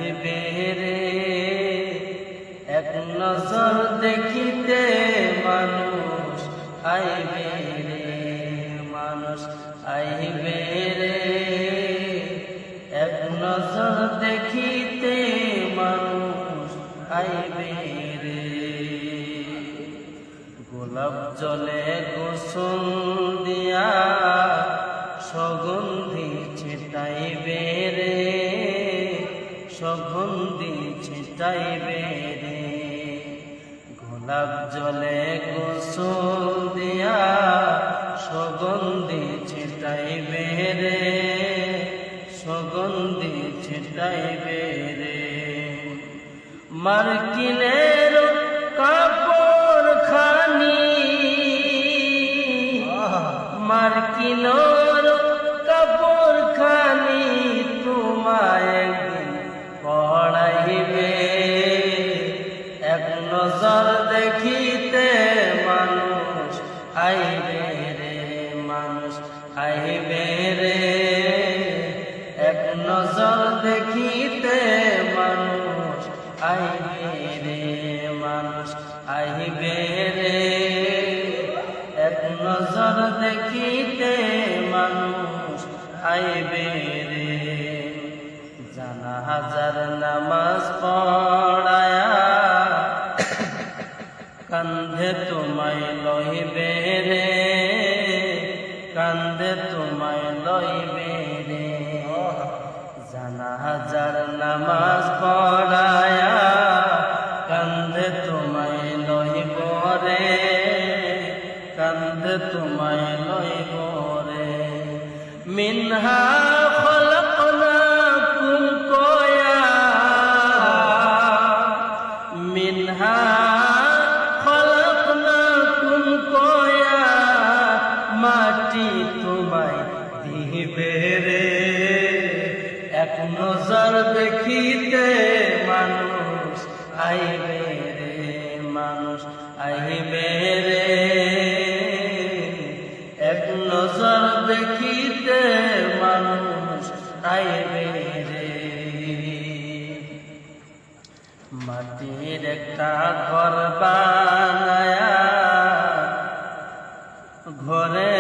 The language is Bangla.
আইবে রে, এক নজর দেখিতে মানুষ আইবে রে, মানুষ আইবে রে, এক নজর দেখিতে মানুষ আইবে রে। গোলাপ জলে গোসল দিয়া সুগন্ধি ছিটাইবে রে, সুগন্ধি ছিটাইবে রে। গোলাপ জলে গোসল দিয়া সুগন্ধি ছিটাইবে রে, সুগন্ধি ছিটাইবে রে। মার্কিনের কাপড় খানি, মার্কিনের কাপড় খানি তোমায় একদিন পড়াইবে, এক নজর দেখিতে মানুষ আইবে রে, মানুষ আইবে রে, এক নজর দেখিতে মানুষ আইবে রে, মানুষ আইবে রে, এক নজর দেখিতে মানুষ আইবে রে। জানাজার নামাজ পড়ায়া কান্ধে তোমায় লইবে রে, কান্ধে তোমায় লইবে রে। জানাজার নামাজ পড়ায়া কান্ধে তোমায় লইব রে, কান্ধে তোমায় লইব রে। মিনহা খলকনাকুম কয়া, মিনহা খলকনাকুম কয়া, মাটি তোমায় দিবে রে, এক নজর দেখিতে মানুষ আইবে রে, মানুষ আইবে রে, এক নজর দেখিতে মানুষ আইবে রে। মাটির একটা ঘর বানায়া ঘরে